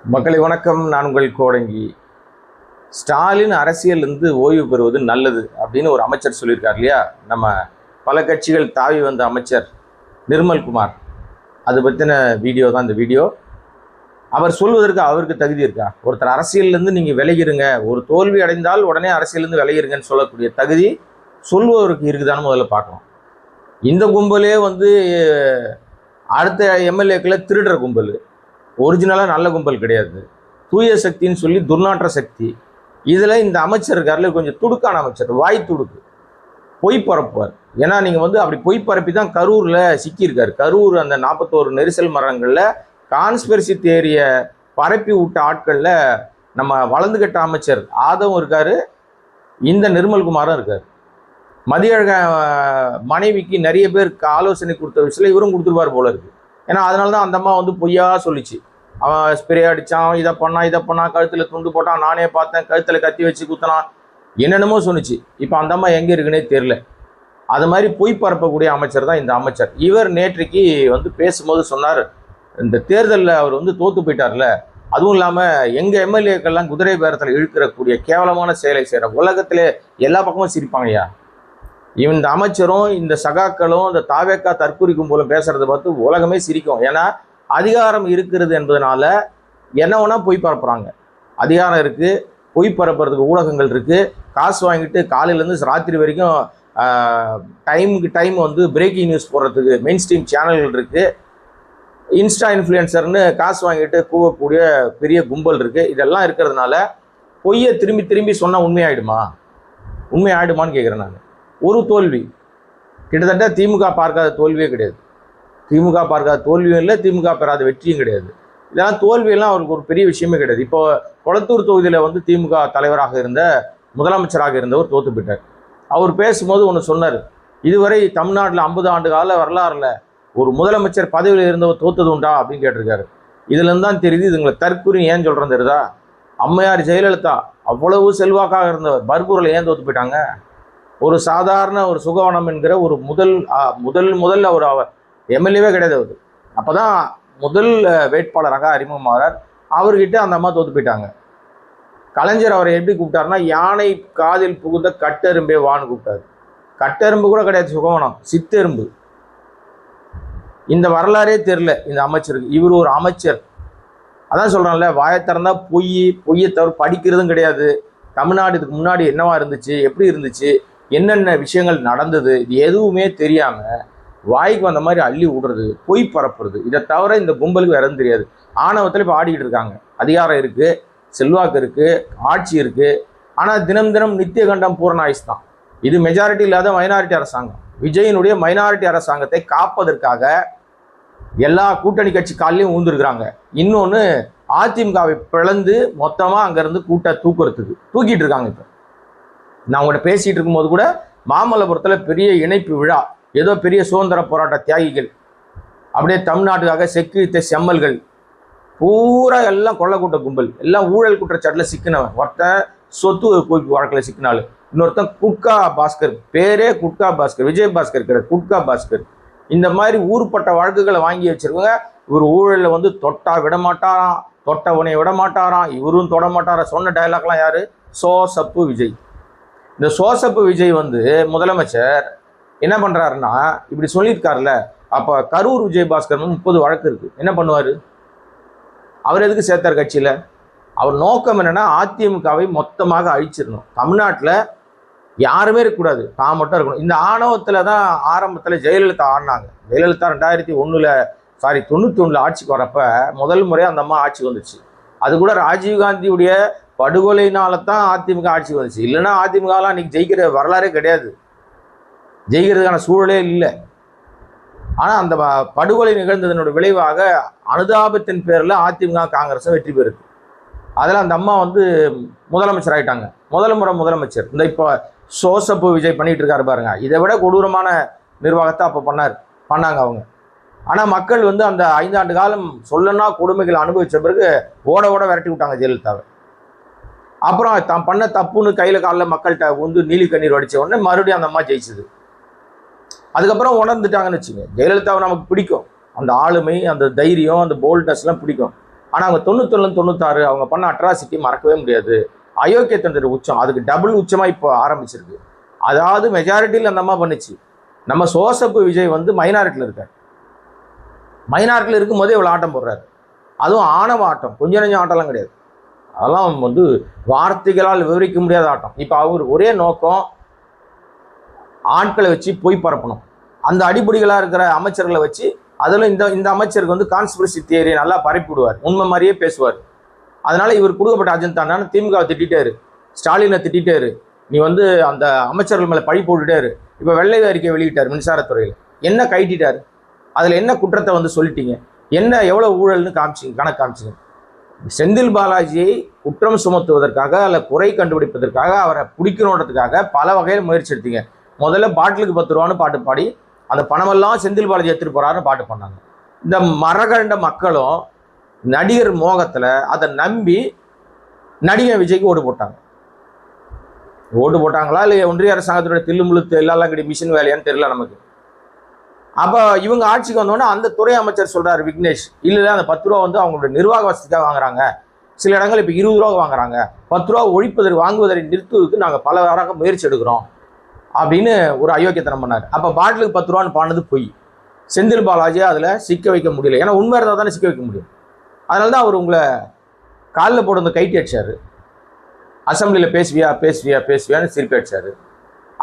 மக்களை வணக்கம். நான் உங்கள் கோடங்கி. ஸ்டாலின் அரசியலிருந்து ஓய்வு பெறுவது நல்லது அப்படின்னு ஒரு அமைச்சர் சொல்லியிருக்கார் இல்லையா? நம்ம பல கட்சிகள் தாவி வந்த அமைச்சர் நிர்மல்குமார். அது பற்றின வீடியோ தான் இந்த வீடியோ. அவர் சொல்வதற்கு அவருக்கு தகுதி இருக்கா? ஒருத்தர் அரசியலிருந்து நீங்கள் விலகிருங்க, ஒரு தோல்வி அடைந்தால் உடனே அரசியலிருந்து விலகிருங்கன்னு சொல்லக்கூடிய தகுதி சொல்வதற்கு இருக்குதான்னு முதல்ல பார்க்கணும். இந்த கும்பலே அடுத்த எம்எல்ஏக்களை திருடுற கும்பல், ஒரிஜினலாக நல்ல கும்பல் கிடையாது. தூய சக்தின்னு சொல்லி துர்நாற்ற சக்தி. இதில் இந்த அமைச்சர் இருக்கார்ல, கொஞ்சம் துடுக்கான அமைச்சர், வாய் துடுக்கு, பொய் பரப்புவார். ஏன்னா நீங்கள் அப்படி பொய் பரப்பி தான் கரூரில் சிக்கியிருக்காரு. கரூர் அந்த 41 நெரிசல் மரங்களில் கான்ஸ்பிரசி தியரியை பரப்பி விட்ட ஆட்களில் நம்ம வளர்ந்துகட்ட அமைச்சர் ஆதவும் இருக்கார், இந்த நிர்மல்குமாரும் இருக்கார். மதியழக மனைவிக்கு நிறைய பேருக்கு ஆலோசனை கொடுத்த விஷயத்தில் இவரும் கொடுத்துருவார் போல இருக்குது. ஏன்னா அதனால தான் அந்த அம்மா பொய்யா சொல்லிச்சு. அவன் ஸ்ப்ரே அடித்தான், இதை பண்ணான், கழுத்தில் துண்டு போட்டான், நானே பார்த்தேன், கழுத்தில் கத்தி வச்சு குத்தினான், என்னென்னமோ சொன்னிச்சு. இப்போ அந்த அம்மா எங்கே இருக்குன்னே தெரில. அது மாதிரி பொய் பரப்பக்கூடிய அமைச்சர் தான் இந்த அமைச்சர். இவர் நேற்றைக்கு பேசும்போது சொன்னார், இந்த தேர்தலில் அவர் தோற்று போயிட்டார்ல, அதுவும் இல்லாமல் எங்கள் எம்எல்ஏக்கள்லாம் குதிரை பேரத்தில் இழுக்கிறக்கூடிய கேவலமான செயலை செய்கிற உலகத்திலே எல்லா பக்கமும் சிரிப்பாங்கய்யா. இந்த அமைச்சரும் இந்த சகாக்களும் இந்த தாவேக்கா தற்கொலை கும்பலும் பேசுறதை பார்த்து உலகமே சிரிக்கும். ஏன்னா அதிகாரம் இருக்கிறது என்பதனால என்ன வேணா பொய் பரப்புறாங்க. அதிகாரம் இருக்குது, பொய் பரப்புறதுக்கு ஊடகங்கள் இருக்குது. காசு வாங்கிட்டு காலையிலேருந்து ராத்திரி வரைக்கும் டைமுக்கு டைம் பிரேக்கிங் நியூஸ் போடுறதுக்கு மெயின் ஸ்ட்ரீம் சேனல்கள் இருக்குது. இன்ஸ்டா இன்ஃப்ளூயன்சர்னு காசு வாங்கிட்டு கூவக்கூடிய பெரிய கும்பல் இருக்குது. இதெல்லாம் இருக்கிறதுனால பொய்யை திரும்பி திரும்பி சொன்னால் உண்மையாயிடுமான்னு கேட்குறேன் நான். ஒரு தோல்வி கிட்டத்தட்ட திமுக பார்க்காத தோல்வியே கிடையாது. திமுக பார்க்காத தோல்வியும் இல்லை, திமுக பெறாத வெற்றியும் கிடையாது. இதெல்லாம் தோல்வியெல்லாம் அவருக்கு ஒரு பெரிய விஷயமே கிடையாது. இப்போ கொளத்தூர் தொகுதியில் திமுக தலைவராக இருந்த முதலமைச்சராக இருந்தவர் தோற்று போயிட்டார். அவர் பேசும்போது ஒன்று சொன்னார், இதுவரை தமிழ்நாட்டில் 50 ஆண்டு கால வரலாறுல ஒரு முதலமைச்சர் பதவியில் இருந்தவர் தோத்தது உண்டா அப்படின்னு கேட்டிருக்காரு. இதுலேருந்து தான் தெரியுது இதுங்களை தற்கொலை ஏன் சொல்கிறேன் தெரியுதா? அம்மையார் ஜெயலலிதா அவ்வளவு செல்வாக்காக இருந்தவர் பர்கூரில் ஏன் தோற்று போயிட்டாங்க? ஒரு சாதாரண ஒரு சுகவனம் என்கிற ஒரு முதல் அவர் எம்எல்ஏவே கிடையாது. அவர் அப்போ தான் முதல் வேட்பாளராக அறிமுகமாகிறார். அவர்கிட்ட அந்த அம்மா தோற்று போயிட்டாங்க. கலைஞர் அவரை எப்படி கூப்பிட்டாருன்னா, யானை காதில் புகுந்த கட்டெரும்பே வான்னு கூப்பிட்டாரு. கட்டெரும்பு கூட கிடையாது, சுகவனம், சித்தெரும்பு. இந்த வரலாறே தெரில இந்த அமைச்சருக்கு. இவர் ஒரு அமைச்சர். அதான் சொல்கிறான்ல, வாயை திறந்தா பொய்யை தவிர படிக்கிறதும் கிடையாது. தமிழ்நாடு இதுக்கு முன்னாடி என்னவா இருந்துச்சு, எப்படி இருந்துச்சு, என்னென்ன விஷயங்கள் நடந்தது, இது எதுவுமே தெரியாமல் வாய்க்கு வந்த மாதிரி அள்ளி விடுறது, பொய் பரப்புறது, இதை தவிர இந்த கும்பலுக்கு வேற எதுவும் தெரியாது. ஆணவத்தில் இப்போ ஆடிக்கிட்டு இருக்காங்க. அதிகாரம் இருக்குது, செல்வாக்கு இருக்குது, ஆட்சி இருக்குது. ஆனால் தினம் தினம் நித்திய கண்டம் பூரண ஆயுஷ் தான். இது மெஜாரிட்டி இல்லாத மைனாரிட்டி அரசாங்கம். விஜயனுடைய மைனாரிட்டி அரசாங்கத்தை காப்பதற்காக எல்லா கூட்டணி கட்சி காலையும் ஊந்துருக்குறாங்க. இன்னொன்று, அதிமுகவை பிளந்து மொத்தமாக அங்கேருந்து தூக்கிட்டு இருக்காங்க. இப்போ நான் உங்கள்கிட்ட பேசிகிட்டு இருக்கும்போது கூட மாமல்லபுரத்தில் பெரிய இணைப்பு விழா, ஏதோ பெரிய சுதந்திர போராட்ட தியாகிகள், அப்படியே தமிழ்நாட்டுக்காக செக்கித்த செம்மல்கள் பூரா எல்லாம் கொள்ளக்கூட்ட கும்பல், எல்லாம் ஊழல் குற்றச்சாட்டில் சிக்கினவன். ஒருத்தன் சொத்து குவிப்பு வழக்கில் சிக்கினாலும், இன்னொருத்தன் குட்கா பாஸ்கர், பேரே குட்கா பாஸ்கர், விஜய் பாஸ்கர் கிடையாது, குட்கா பாஸ்கர். இந்த மாதிரி ஊருப்பட்ட வழக்குகளை வாங்கி வச்சிருக்கவங்க. இவர் ஊழலில் தொட்டா விடமாட்டாராம், தொட்டவனை விடமாட்டாராம், இவரும் தொட மாட்டாராம். சொன்ன டைலாக்லாம் யார்? சோசப்பு விஜய். இந்த சோசப்பு விஜய் முதலமைச்சர் என்ன பண்ணுறாருன்னா, இப்படி சொல்லியிருக்காருல்ல, அப்போ கரூர் விஜய் பாஸ்கர் 30 வழக்கு இருக்குது. என்ன பண்ணுவார் அவர்? எதுக்கு சேர்த்தார் கட்சியில்? அவர் நோக்கம் என்னென்னா, அதிமுகவை மொத்தமாக அழிச்சிடணும், தமிழ்நாட்டில் யாருமே இருக்கக்கூடாது, தான் மட்டும் இருக்கணும். இந்த ஆணவத்தில் தான் ஆரம்பத்தில் ஜெயலலிதா ஆடினாங்க. ஜெயலலிதா 91 ஆட்சிக்கு வரப்போ முதல் முறையாக அந்த அம்மா ஆட்சி வந்துச்சு. அது கூட ராஜீவ்காந்தியுடைய படுகொலையினால தான் அதிமுக ஆட்சி வந்துச்சு. இல்லைன்னா அதிமுகலாம் இன்னைக்கு ஜெயிக்கிற வரலாறே கிடையாது, ஜெயிக்கிறதுக்கான சூழலே இல்லை. ஆனால் அந்த படுகொலை நிகழ்ந்ததனோட விளைவாக அனுதாபத்தின் பேரில் அதிமுக காங்கிரஸும் வெற்றி பெறுது. அதில் அந்த அம்மா முதலமைச்சர் ஆகிட்டாங்க. முதல் முறை முதலமைச்சர். இந்த இப்போ சோசப்பு விஜய் பண்ணிகிட்டு இருக்காரு பாருங்க. இதை விட கொடூரமான நிர்வாகத்தை அப்போ பண்ணாங்க அவங்க. ஆனால் மக்கள் அந்த 5 ஆண்டு காலம் சொல்லனா கொடுமைகள் அனுபவித்த பிறகு ஓட விரட்டி விட்டாங்க ஜெயலலிதாவை. அப்புறம் தான் பண்ண தப்புன்னு கையில் காலில் மக்கள்கிட்ட நீலி கண்ணீர் வடித்த உடனே மறுபடியும் அந்த அம்மா ஜெயிச்சது. அதுக்கப்புறம் உணர்ந்துட்டாங்கன்னு வச்சுங்க. ஜெயலலிதாவை நமக்கு பிடிக்கும், அந்த ஆளுமை, அந்த தைரியம், அந்த போல்ட்னஸ்லாம் பிடிக்கும். ஆனால் அவங்க 91 96 அவங்க பண்ண அட்ராசிட்டி மறக்கவே முடியாது. அயோக்கியத்தனத்தின் உச்சம், அதுக்கு டபுள் உச்சமாக இப்போ ஆரம்பிச்சிருக்கு. அதாவது மெஜாரிட்டியில் அந்த அம்மா பண்ணுச்சு. நம்ம சோசப்பு விஜய் வந்து மைனாரிட்டியில் இருக்கார். மைனாரிட்டியில் இருக்கும்போதே இவ்வளோ ஆட்டம் போடுறாரு. அதுவும் ஆணவ ஆட்டம், கொஞ்சம் நெஞ்சம் ஆட்டம்லாம் கிடையாது. அதெல்லாம் வந்து வார்த்தைகளால் விவரிக்க முடியாத ஆட்டம். இப்போ அவர் ஒரே நோக்கம், ஆட்களை வச்சு பொய் பரப்பணும். அந்த அடிப்படைகளாக இருக்கிற அமைச்சர்களை வச்சு, அதில் இந்த அமைச்சருக்கு வந்து கான்ஸ்பிரசி தியரி நல்லா பரப்பி விடுவார், உண்மை மாதிரியே பேசுவார். அதனால இவர் கொடுக்கப்பட்ட அஜெண்டா திமுகவை திட்டாரு, ஸ்டாலினை திட்டாரு, நீ வந்து அந்த அமைச்சர்கள் மேலே பழி போட்டுட்டாரு. இப்போ வெள்ளை அறிக்கை வெளியிட்டார் மின்சாரத்துறையில், என்ன கைட்டிட்டார், அதில் என்ன குற்றத்தை வந்து சொல்லிட்டீங்க, என்ன எவ்வளோ ஊழல்னு காமிச்சிங்க, கணக்கு காமிச்சிங்க. செந்தில் பாலாஜியை குற்றம் சுமத்துவதற்காக அல்ல குறை கண்டுபிடிப்பதற்காக அவரை பிடிக்கணுன்றதுக்காக பல வகையில் முயற்சி எடுத்தீங்க. முதல்ல பாட்டிலுக்கு 10 ரூபான்னு பாட்டு பாடி அந்த பணமெல்லாம் செந்தில் பாலாஜி எடுத்துட்டு போறாருன்னு பாட்டு பண்ணாங்க. இந்த மரகண்ட மக்களும் நடிகர் மோகத்தில் அதை நம்பி நடிகர் விஜய்க்கு ஓட்டு போட்டாங்க. ஓட்டு போட்டாங்களா இல்லை ஒன்றிய அரசாங்கத்துடைய தில்லு முழுத்து எல்லாம் கிட்ட மிஷின் வேலையான்னு தெரியல நமக்கு. அப்போ இவங்க ஆட்சிக்கு வந்தோடனே அந்த துறை அமைச்சர் சொல்றாரு விக்னேஷ், இல்லை அந்த 10 ரூபா வந்து அவங்களுடைய நிர்வாக வசதிக்காக வாங்குறாங்க, சில இடங்கள் இப்போ 20 ரூபா வாங்குறாங்க, 10 ரூபா ஒழிப்பதற்கு வாங்குவதை நிறுத்துவதற்கு நாங்கள் பல வாரம் முயற்சி எடுக்கிறோம் அப்படின்னு ஒரு அயோக்கியத்தனம் பண்ணார். அப்போ பாட்டிலுக்கு 10 ரூபான்னு பானது பொய். செந்தில் பாலாஜியை அதில் சிக்க வைக்க முடியல, ஏன்னா உண்மை இருந்தால் தானே சிக்க வைக்க முடியும். அதனால தான் அவர் உங்களை காலில் போட்டு வந்து கைட்டி அடிச்சார், அசம்பிளியில் பேசுவியா பேசுவியா பேசுவியான்னு சிரிப்பி அடிச்சார்.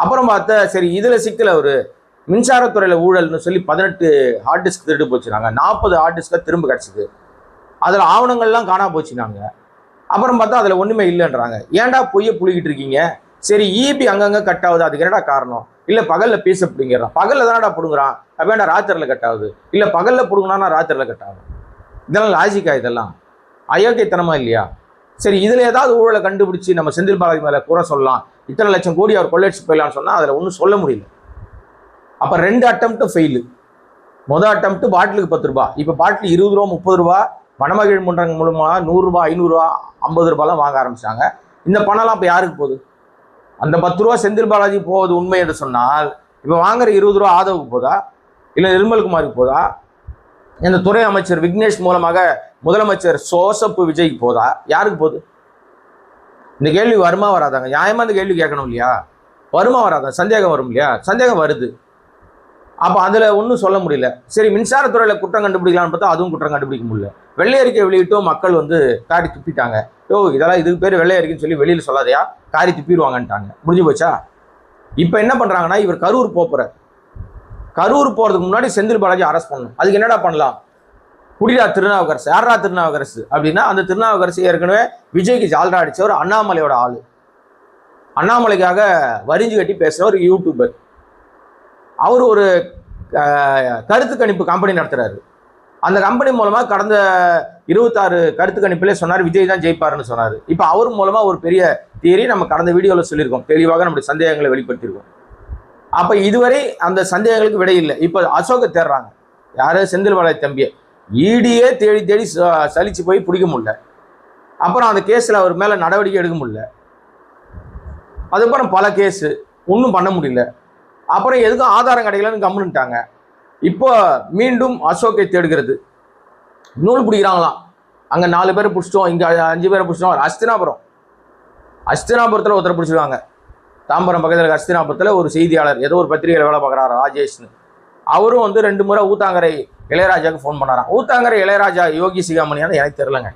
அப்புறம் பார்த்தா சரி இதில் சிக்கல அவர் மின்சாரத்துறையில் ஊழல்னு சொல்லி 18 ஹார்ட் டிஸ்க் திருட்டு போச்சுனாங்க, 40 ஹார்ட் டிஸ்கை திரும்ப கிடச்சிது, அதில் ஆவணங்கள்லாம் காணாம போச்சுனாங்க. அப்புறம் பார்த்தா அதில் ஒன்றுமே இல்லைன்றாங்க. ஏன்டா பொய்யை புளிக்கிட்டு இருக்கீங்க? சரி இபி அங்கங்கே கட் ஆகுது, அதுக்கு என்னடா காரணம்? இல்லை பகலில் பீச பிடிங்கிறான், பகலில் தானடா பிடுங்குறான், அப்போ ராத்திரியில் கட் ஆகுது, இல்லை பகலில் பிடுங்கினா ராத்திரியில் கட் ஆகும். இதெல்லாம் லாஜிக்கா? இதெல்லாம் அயோக்கியத்தனமா இல்லையா? சரி இதில் ஏதாவது ஊழலை கண்டுபிடிச்சி நம்ம செந்தில் பாலாஜி மேலே கூற சொல்லலாம், இத்தனை லட்சம் கோடி அவர் கொள்ளையடிச்சு போயிடலான்னு சொன்னால் அதில் ஒன்றும் சொல்ல முடியல. அப்போ 2 அட்டம்ப்ட்டு ஃபெயிலு. மொதல் அட்டம்ப்ட்டு பாட்டிலுக்கு 10 ரூபா, இப்போ பாட்டில் 20 ரூபா 30 ரூபா மணமகிழ் மன்றங்க மூலமாக 100 ரூபா 500 ரூபா 50 ரூபாலாம் வாங்க ஆரம்பிச்சாங்க. இந்த பணம்லாம் இப்போ யாருக்கு போகுது? அந்த 10 ரூபா செந்தில் பாலாஜி போகுது உண்மை என்று சொன்னால், இப்போ வாங்குற 20 ரூபா ஆதவுக்கு போதா, இல்லை நிர்மல்குமாருக்கு போதா, இந்த துறை அமைச்சர் விக்னேஷ் மூலமாக முதலமைச்சர் சோசப்பு விஜய்க்கு போதா, யாருக்கு போகுது? இந்த கேள்வி வருமா வராதாங்க? நியாயமா இந்த கேள்வி கேட்கணும் இல்லையா? வருமா வராதா? சந்தேகம் வரும் இல்லையா? சந்தேகம் வருது. அப்போ அதில் ஒன்றும் சொல்ல முடியல. சரி மின்சாரத்துறையில் குற்றம் கண்டுபிடிக்கலான்னு பார்த்தா அதுவும் குற்றம் கண்டுபிடிக்க முடியல. வெள்ளை அறிக்கை வெளியிட்டும் மக்கள் வந்து காரி துப்பிட்டாங்க. இதெல்லாம் இதுக்கு பேர் வெள்ளை அறிக்கைன்னு சொல்லி வெளியில் சொல்லாதையா, காரி துப்பிடுவாங்கன்ட்டாங்க. முடிஞ்சு போச்சா? இப்போ என்ன பண்ணுறாங்கன்னா, இவர் கரூர் போகிறார். கரூர் போகிறதுக்கு முன்னாடி செந்தில் பாலாஜி அரெஸ்ட் பண்ணணும். அதுக்கு என்னடா பண்ணலாம்? குடிடா திருநாவுக்கரசு. யாரா திருநாவுக்கரசு அப்படின்னா, அந்த திருநாவுக்கரசு ஏற்கனவே விஜய்க்கு ஜால்ரா அடித்தவர், அண்ணாமலையோட ஆள். அண்ணாமலைக்காக வரிஞ்சு கட்டி பேசுகிற ஒரு யூடியூபர். அவர் ஒரு கருத்து கணிப்பு கம்பெனி நடத்துகிறாரு. அந்த கம்பெனி மூலமாக கடந்த 26 கருத்து கணிப்பிலே சொன்னார் விஜய் தான் ஜெயிப்பாருன்னு சொன்னார். இப்போ அவர் மூலமாக ஒரு பெரிய தியரி நம்ம கடந்த வீடியோவில் சொல்லியிருக்கோம், தெளிவாக நம்முடைய சந்தேகங்களை வெளிப்படுத்தியிருக்கோம். அப்போ இதுவரை அந்த சந்தேகங்களுக்கு விடை இல்லை. இப்போ அசோகை தேடுறாங்க, யாரு? செந்தில் பாலாஜி தம்பியை. ஈடியே தேடி தேடி சலிச்சு போய் பிடிக்க முடியல. அப்புறம் அந்த கேஸில் அவர் மேலே நடவடிக்கை எடுக்க முடியல. அதுக்கப்புறம் பல கேஸு ஒன்றும் பண்ண முடியல. அப்புறம் எதுக்கும் ஆதாரம் கிடைக்கலன்னு கம்முன்னுட்டாங்க. இப்போ மீண்டும் அசோக்கை தேடுகிறது. நூல் பிடிக்கிறாங்களாம். அங்கே 4 பேரை பிடிச்சிட்டோம், இங்கே 5 பேரை பிடிச்சிட்டோம். அஸ்தினாபுரத்தில் ஒருத்தரை பிடிச்சிருக்காங்க. தாம்பரம் பக்கத்தில் அஸ்தினாபுரத்தில் ஒரு செய்தியாளர், ஏதோ ஒரு பத்திரிகையில் வேலை பார்க்குறாரு, ராஜேஷ்னு. அவரும் வந்து 2 முறை ஊத்தாங்கரை இளையராஜாவுக்கு ஃபோன் பண்ணாராம். ஊத்தாங்கரை இளையராஜா யோகி சிகாமணியான்னு எனக்கு தெரிலங்க.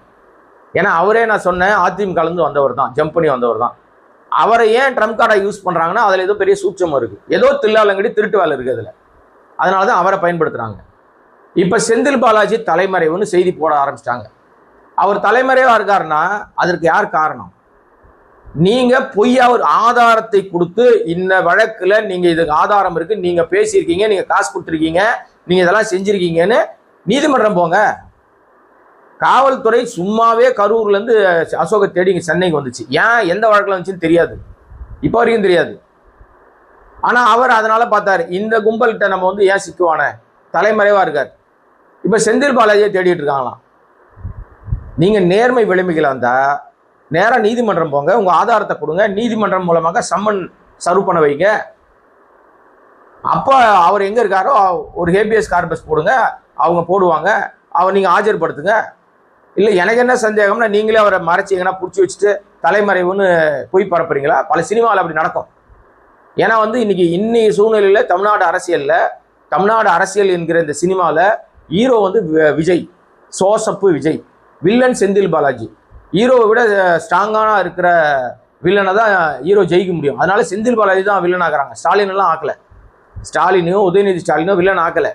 ஏன்னா அவரே நான் சொன்னேன் அதிமுக கலந்து வந்தவர் தான், ஜம்ப் பண்ணி வந்தவர் தான். அவரை ஏன் ட்ரம்ப் கார்டை யூஸ் பண்ணுறாங்கன்னா, அதில் ஏதோ பெரிய சூட்சம் இருக்குது, ஏதோ தில்லாலங்கடி திருட்டு வேலை இருக்குது அதில். அதனால தான் அவரை பயன்படுத்துகிறாங்க. இப்போ செந்தில் பாலாஜி தலைமறைவுன்னு செய்தி போட ஆரம்பிச்சிட்டாங்க. அவர் தலைமறைவாக இருக்காருன்னா அதற்கு யார் காரணம்? நீங்கள் பொய்யா ஒரு ஆதாரத்தை கொடுத்து, இந்த வழக்கில் நீங்கள் இதுக்கு ஆதாரம் இருக்குது, நீங்கள் பேசியிருக்கீங்க, நீங்கள் காசு கொடுத்துருக்கீங்க, நீங்கள் இதெல்லாம் செஞ்சுருக்கீங்கன்னு நீதிமன்றம் போங்க. காவல்துறை சும்மாவே கரூர்லேருந்து அசோகை தேடி இங்கே சென்னைக்கு வந்துச்சு. ஏன் எந்த வழக்கில் வந்துச்சுன்னு தெரியாது, இப்போ வரைக்கும் தெரியாது. ஆனால் அவர் அதனால பார்த்தாரு, இந்த கும்பல்கிட்ட நம்ம வந்து ஏன் சிக்குவானே, தலைமறைவாக இருக்கார். இப்போ செந்தில் பாலாஜியை தேடிட்டு இருக்காங்களாம். நீங்கள் நேர்மை விளிம்பிக்கலாம் இருந்தால் நேராக நீதிமன்றம் போங்க, உங்கள் ஆதாரத்தை கொடுங்க, நீதிமன்றம் மூலமாக சம்மன் சர்வ் பண்ண வைங்க. அப்போ அவர் எங்கே இருக்காரோ ஒரு ஹேபியஸ் கார்பஸ் போடுங்க, அவங்க போடுவாங்க, அவர் நீங்கள் ஆஜர்படுத்துங்க. இல்லை எனக்கு என்ன சந்தேகம்னா, நீங்களே அவரை மறைச்சிங்கன்னா பிடிச்சி வச்சுட்டு தலைமறைவுன்னு போய் பரப்புறீங்களா? பல சினிமாவில் அப்படி நடக்கும். ஏன்னா இன்னைக்கு சூழ்நிலையில் தமிழ்நாடு அரசியல் என்கிற இந்த சினிமாவில் ஹீரோ விஜய், சோசப்பு விஜய், வில்லன் செந்தில் பாலாஜி. ஹீரோவை விட ஸ்ட்ராங்கான இருக்கிற வில்லனை தான் ஹீரோ ஜெயிக்க முடியும். அதனால செந்தில் பாலாஜி தான் வில்லன் ஆக்குறாங்க. ஸ்டாலின் எல்லாம் ஆக்கலை. ஸ்டாலினும் உதயநிதி ஸ்டாலினும் வில்லன் ஆக்கலை.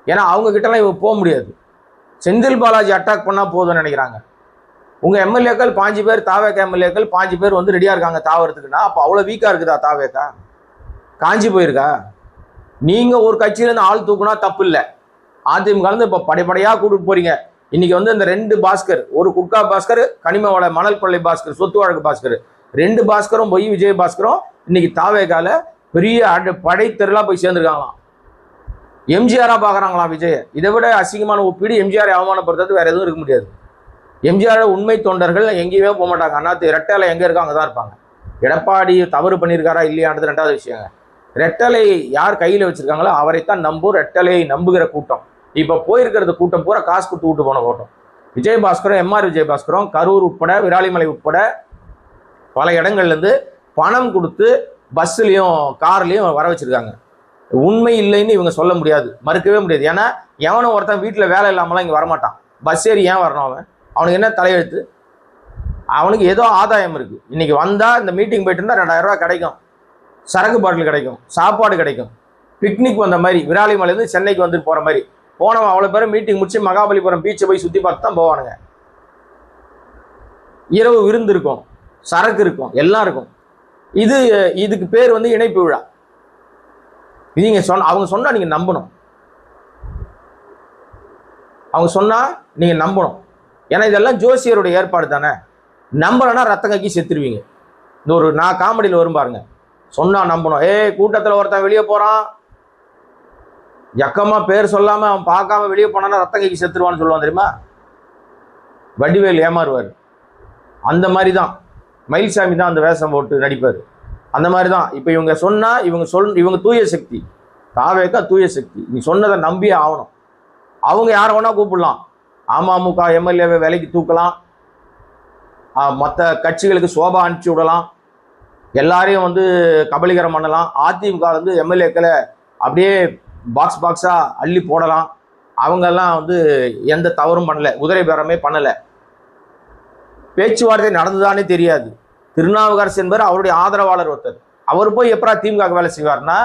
ஏன்னா அவங்க கிட்டலாம் இவங்க போக முடியாது. செந்தில் பாலாஜி அட்டாக் பண்ணால் போதும்னு நினைக்கிறாங்க. உங்கள் எம்எல்ஏக்கள் 5 பேர், தாவேக்கா எம்எல்ஏக்கள் 5 பேர் ரெடியாக இருக்காங்க தாவறதுக்குன்னா, அப்போ அவ்வளோ வீக்காக இருக்குதா தாவேக்கா? காஞ்சி போயிருக்கா? நீங்கள் ஒரு கட்சியிலேருந்து ஆள் தூக்குனா தப்பு இல்லை. அதிமுக இப்போ படைப்படையாக கூட்டிட்டு போறீங்க. இன்னைக்கு இந்த 2 பாஸ்கர், ஒரு குட்கா பாஸ்கர், கனிம வள மணல் கொள்ளை பாஸ்கர், சொத்து வழக்கு பாஸ்கர், 2 பாஸ்கரும் போய் விஜய் பாஸ்கரும் இன்னைக்கு தாவேக்கால பெரிய படைத்தெருலா போய் சேர்ந்துருக்காங்களாம். எம்ஜிஆரா பார்க்குறாங்களாம் விஜய். இதை விட அசிங்கமான ஒப்பீடு எம்ஜிஆரை அவமானப்படுத்துறது வேற எதுவும் இருக்க முடியாது. எம்ஜிஆர் உண்மை தொண்டர்கள் எங்கேயுமே போக மாட்டாங்க. அண்ணாத்து ரெட்டலை எங்கே இருக்கோ அங்கே தான் இருப்பாங்க. எடப்பாடி தவறு பண்ணியிருக்காரா இல்லையான்றது 2வது விஷயங்க. ரெட்டலை யார் கையில் வச்சிருக்காங்களோ அவரைத்தான் நம்பும் ரெட்டலையை நம்புகிற கூட்டம். இப்போ போயிருக்கிறது கூட்டம் பூரா காசு கொடுத்து விட்டு போன கூட்டம். விஜயபாஸ்கரும் எம்ஆர் விஜயபாஸ்கரும் கரூர் உட்பட விராலிமலை உட்பட பல இடங்கள்லேருந்து பணம் கொடுத்து பஸ்ஸுலேயும் கார்லேயும் வர வச்சுருக்காங்க. உண்மை இல்லைன்னு இவங்க சொல்ல முடியாது, மறுக்கவே முடியாது. ஏன்னா எவனும் ஒருத்தன் வீட்டில் வேலை இல்லாமலாம் இங்கே வரமாட்டான். பஸ் ஏறி ஏன் வரணும்? அவனுக்கு என்ன தலையெழுத்து? அவனுக்கு ஏதோ ஆதாயம் இருக்குது. இன்றைக்கி வந்தால் இந்த மீட்டிங் போயிட்டு இருந்தால் 2000 ரூபா கிடைக்கும், சரக்கு பாட்டில் கிடைக்கும், சாப்பாடு கிடைக்கும். பிக்னிக் வந்த மாதிரி விராலிமலையிலேருந்து சென்னைக்கு வந்துட்டு போகிற மாதிரி போனவன் அவ்வளோ பேரும் மீட்டிங் முடிச்சு மகாபலிபுரம் பீச்சை போய் சுற்றி பார்த்து தான் போவானுங்க. இரவு விருந்து இருக்கும், சரக்கு இருக்கும், எல்லாம் இருக்கும். இதுக்கு பேர் இணைப்பு விழா. அவங்க சொன்னா நீங்க நம்பணும். அவங்க சொன்னா நீங்க நம்பணும். ஏன்னா இதெல்லாம் ஜோசியருடைய ஏற்பாடு தானே. நம்பலன்னா ரத்தம் கக்கி செத்துருவீங்க. இந்த நான் காமெடியில் வரும் பாருங்க, சொன்னா நம்பணும். கூட்டத்தில் ஒருத்தன் வெளியே போறான், எக்கமா பேர் சொல்லாம அவன் பார்க்காம வெளியே போனான்னா ரத்தம் கக்கி செத்துருவான்னு சொல்லுவான் தெரியுமா? வடிவேல் ஏமாறுவார். அந்த மாதிரி தான் மயில்சாமி தான் அந்த வேஷம் போட்டு நடிப்பார். அந்த மாதிரி தான் இப்போ இவங்க சொன்னா இவங்க தூய சக்தி. தாவேக்கா தூய சக்தி. நீ சொன்னதை நம்பியே ஆகணும். அவங்க யாரை வேணா கூப்பிடலாம். அமமுக எம்எல்ஏவை வேலைக்கு தூக்கலாம், மற்ற கட்சிகளுக்கு சோபா அனுப்பிச்சி விடலாம், எல்லாரையும் கபலீகரம் பண்ணலாம். அதிமுக எம்எல்ஏக்களை அப்படியே பாக்ஸாக அள்ளி போடலாம். அவங்கெல்லாம் எந்த தவறும் பண்ணலை, குதிரை பேரமே பண்ணலை. பேச்சுவார்த்தை நடந்துதானே தெரியாது. திருநாவுக்கரசு என்பவர் அவருடைய ஆதரவாளர் ஒருத்தர். அவர் போய் எப்பரா திமுக வேலை செய்வார்னா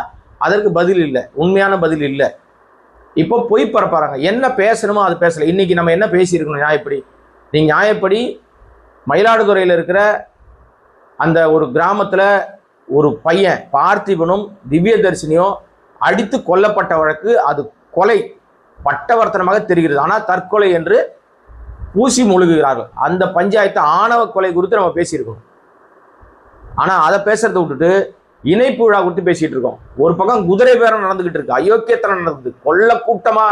அதற்கு பதில் இல்லை, உண்மையான பதில் இல்லை. இப்போ பொய் பரப்பாங்க. என்ன பேசணுமோ அது பேசலை. இன்னைக்கு நம்ம என்ன பேசியிருக்கணும் நியாயப்படி? நீங்கள் நியாயப்படி மயிலாடுதுறையில் இருக்கிற அந்த ஒரு கிராமத்தில் ஒரு பையன் பார்த்திபனும் திவ்யதர்ஷினியும் அடித்து கொல்லப்பட்ட வழக்கு. அது கொலை பட்டவர்த்தனமாக தெரிகிறது, ஆனால் தற்கொலை என்று பூசி முழுகுகிறார்கள். அந்த பஞ்சாயத்து ஆணவ கொலை குறித்து நம்ம பேசியிருக்கோம். ஆனால் அதை பேசுறதை விட்டுட்டு இணைப்பு விழா குறித்து பேசிட்டு இருக்கோம். ஒரு பக்கம் குதிரை பேரம் நடந்துகிட்டு இருக்கு, அயோக்கியத்தனம் நடந்தது, கொள்ள கூட்டமா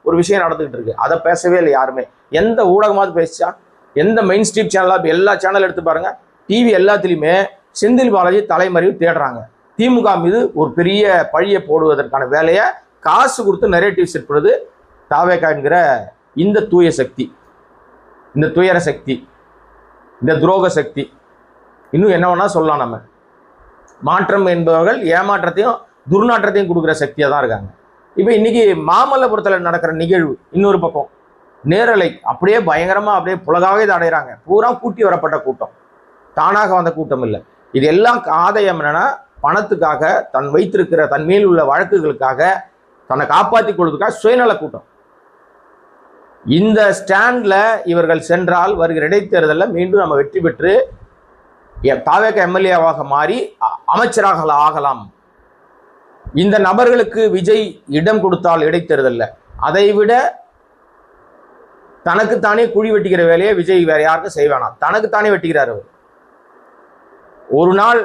ஒரு விஷயம் நடந்துகிட்டு இருக்கு. அதை பேசவே இல்லை யாருமே. எந்த ஊடகமாவது பேசிச்சா? எந்த மெயின் ஸ்ட்ரீம் சேனலா? எல்லா சேனல் எடுத்து பாருங்க, டிவி எல்லாத்துலேயுமே செந்தில் பாலாஜி தலைமறைவு தேடுறாங்க. திமுக மீது ஒரு பெரிய பழியை போடுவதற்கான வேலையை காசு கொடுத்து நரேட்டிவ் செட் பண்ணுறது தாவேக்கா என்கிற இந்த தூய சக்தி, இந்த துயர சக்தி, இந்த துரோக சக்தி. இன்னும் என்ன வேணா சொல்லலாம். நம்ம மாற்றம் என்பவர்கள் ஏமாற்றத்தையும் துர்நாற்றத்தையும் கொடுக்குற சக்தியாக தான் இருக்காங்க. இப்போ இன்னைக்கு மாமல்லபுரத்தில் நடக்கிற நிகழ்வு இன்னொரு பக்கம் நேரலை அப்படியே பயங்கரமாக அப்படியே புலகாவே இதை அடைகிறாங்க. பூரா கூட்டி வரப்பட்ட கூட்டம், தானாக வந்த கூட்டம் இல்லை. இது எல்லாம் ஆதாயம் என்னன்னா, பணத்துக்காக, தன் வைத்திருக்கிற தன் மேல் உள்ள வழக்குகளுக்காக, தன்னை காப்பாற்றி கொள்வதற்காக சுயநல கூட்டம். இந்த ஸ்டாண்டில் இவர்கள் சென்றால் வருகிற இடைத்தேர்தலில் மீண்டும் நம்ம வெற்றி பெற்று தாவேக எம்எல்ஏவாக மாறி அமைச்சராக ஆகலாம். இந்த நபர்களுக்கு விஜய் இடம் கொடுத்தால் இடைத்தேர்தலில் அதைவிட தனக்குத்தானே குழி வெட்டிக்கிற வேலையை விஜய் வேற யாருக்கும் செய்ய வேணாம். தனக்குத்தானே வெட்டிக்கிறார் அவர். ஒரு நாள்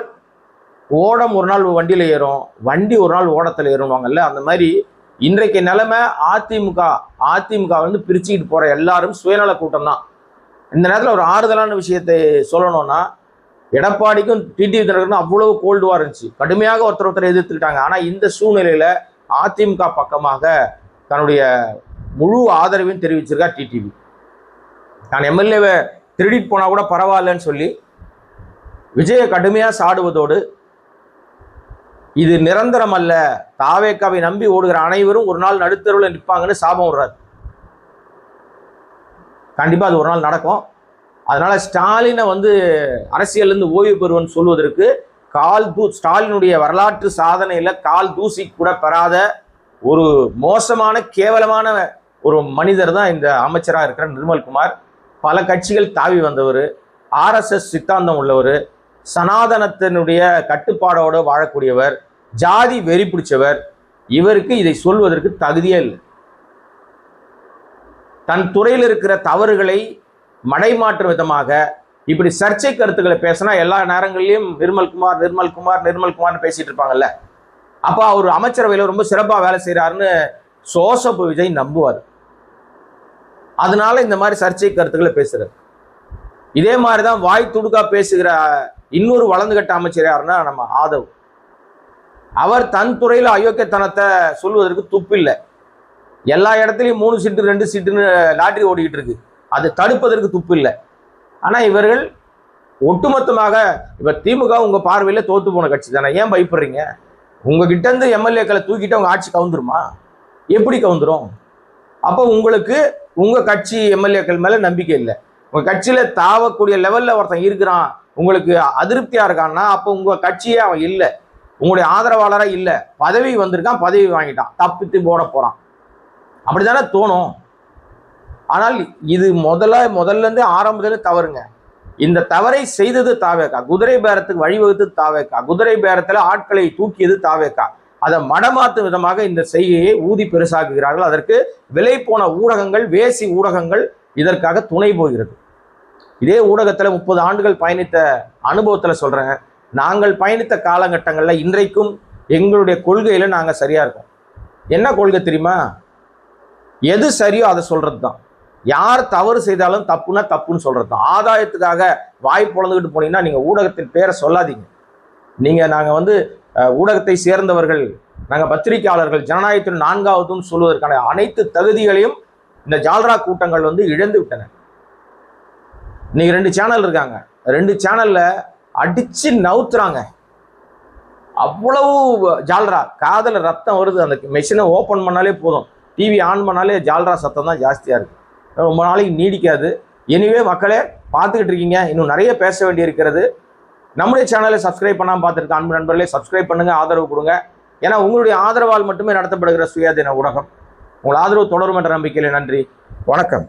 ஓடம் ஒரு நாள் வண்டியில் ஏறும், வண்டி ஒரு நாள் ஓடத்தில் ஏறுவாங்கல்ல, அந்த மாதிரி இன்றைக்கு நிலைமை அதிமுக பிரிச்சுக்கிட்டு போற எல்லாரும் சுயநல கூட்டம் தான். இந்த நேரத்தில் ஒரு ஆறுதலான விஷயத்தை சொல்லணும்னா, எடப்பாடிக்கும் டிடிவி தினகரனுக்கும் அவ்வளவு கோல்டு வார் இருந்துச்சு, கடுமையாக ஒருத்தர் எதிர்த்துக்கிட்டாங்க. ஆனால் இந்த சூழ்நிலையில அதிமுக பக்கமாக தன்னுடைய முழு ஆதரவையும் தெரிவிச்சிருக்கா டிடிவி. நான் எம்எல்ஏவை திருடிட்டு போனா கூட பரவாயில்லன்னு சொல்லி விஜயை கடுமையா சாடுவதோடு இது நிரந்தரம் அல்ல, தாவேக்காவை நம்பி ஓடுகிற அனைவரும் ஒரு நாள் நடுத்தருவில் நிற்பாங்கன்னு சாபம் விடுறாரு. கண்டிப்பா அது ஒரு நாள் நடக்கும். அதனால ஸ்டாலினை அரசியலிருந்து ஓய்வு பெறுவன்னு சொல்வதற்கு ஸ்டாலினுடைய வரலாற்று சாதனையில கால் தூசி கூட பெறாத ஒரு மோசமான கேவலமான ஒரு மனிதர் தான் இந்த அமைச்சராக இருக்கிற நிர்மல்குமார். பல கட்சிகள் தாவி வந்தவர், ஆர்எஸ்எஸ் சித்தாந்தம் உள்ளவர், சனாதனத்தினுடைய கட்டுப்பாடோடு வாழக்கூடியவர், ஜாதி வெறி பிடிச்சவர். இவருக்கு இதை சொல்வதற்கு தகுதியே இல்லை. தன் துறையில் இருக்கிற தவறுகளை மடைமாற்றும் விதமாக இப்படி சர்ச்சை கருத்துக்களை பேசினா எல்லா நேரங்களிலும் நிர்மல்குமார் நிர்மல்குமார் நிர்மல்குமார்னு பேசிட்டு இருப்பாங்கல்ல. அப்போ அவர் அமைச்சரவையில் ரொம்ப சிறப்பாக வேலை செய்கிறாருன்னு சோசப்பு விஜய் நம்புவார். அதனால இந்த மாதிரி சர்ச்சை கருத்துக்களை பேசுறாரு. இதே மாதிரிதான் வாய் துடுக்கா பேசுகிற இன்னொரு வளர்ந்துகட்ட அமைச்சர் யாருன்னா நம்ம ஆதவ். அவர் தன் துறையில் அயோக்கியத்தனத்தை சொல்வதற்கு துப்பில்லை. எல்லா இடத்துலையும் 3 சீட்டு 2 சீட்டுன்னு லாட்டரி ஓடிக்கிட்டு இருக்கு. அது தடுப்பதற்கு துப்பு இல்லை. ஆனா இவர்கள் ஒட்டுமொத்தமாக இப்ப திமுக உங்க பார்வையில தோத்து போன கட்சி தானே, ஏன் பயப்படுறீங்க? உங்ககிட்ட இருந்து எம்எல்ஏக்களை தூக்கிட்டு அவங்க ஆட்சி கவுந்துருமா? எப்படி கவுந்துரும்? அப்போ உங்களுக்கு உங்க கட்சி எம்எல்ஏக்கள் மேல நம்பிக்கை இல்லை. உங்க கட்சியில தாவக்கூடிய லெவல்ல ஒருத்தன் இருக்கிறான், உங்களுக்கு அதிருப்தியா இருக்கான்னா அப்போ உங்க கட்சியே அவன் இல்லை, உங்களுடைய ஆதரவாளரா இல்லை. பதவி வந்திருக்கான், பதவி வாங்கிட்டான், தப்பித்து போட போறான், அப்படித்தானே தோணும். ஆனால் இது முதல்ல இருந்து ஆரம்பத்துல தவறுங்க. இந்த தவறை செய்தது தாவேக்கா. குதிரை பேரத்துக்கு வழிவகுத்து தாவேக்கா. குதிரை பேரத்துல ஆட்களை தூக்கியது தாவேக்கா. அதை மடமாற்றும் விதமாக இந்த செய்கையை ஊதி பெருசாக்குகிறார்கள். அதற்கு விலை போன ஊடகங்கள், வேசி ஊடகங்கள் இதற்காக துணை போகிறது. இதே ஊடகத்துல 30 ஆண்டுகள் பயணித்த அனுபவத்துல சொல்றேன், நாங்கள் பயணித்த காலகட்டங்கள்ல இன்றைக்கும் எங்களுடைய கொள்கையில நாங்க சரியா இருக்கோம். என்ன கொள்கை தெரியுமா? எது சரியோ அதை சொல்றது தான். யார் தவறு செய்தாலும் தப்புனா தப்புன்னு சொல்றது தான். ஆதாயத்துக்காக வாய் பொழந்துக்கிட்டு போனீங்கன்னா நீங்க ஊடகத்தின் பேரை சொல்லாதீங்க. நாங்க ஊடகத்தை சேர்ந்தவர்கள், நாங்க பத்திரிகையாளர்கள், ஜனநாயகத்தின் 4வதுன்னு சொல்வதற்கான அனைத்து தகுதிகளையும் இந்த ஜால்ரா கூட்டங்கள் இழந்து விட்டன. இன்னைக்கு 2 சேனல் இருக்காங்க, 2 சேனல்ல அடிச்சு நவுத்துறாங்க. அவ்வளவு ஜால்ரா, காதல ரத்தம் வருது. அந்த மெஷினை ஓபன் பண்ணாலே போதும், டிவி ஆன் பண்ணாலே ஜால்ரா சத்தம் தான் ஜாஸ்தியா இருக்கு. ரொம்ப நாளைக்கு நீடிக்காது. எனிவே மக்களே, பார்த்துக்கிட்டு இருக்கீங்க, இன்னும் நிறைய பேச வேண்டி இருக்கிறது. நம்முடைய சேனலை சப்ஸ்கிரைப் பண்ணாமல் பார்த்துருக்க அன்பு நண்பர்களே, சப்ஸ்கிரைப் பண்ணுங்க, ஆதரவு கொடுங்க. ஏன்னா உங்களுடைய ஆதரவால் மட்டுமே நடத்தப்படுகிற சுயாதீன ஊடகம். உங்கள் ஆதரவு தொடரும் என்ற நம்பிக்கையில நன்றி, வணக்கம்.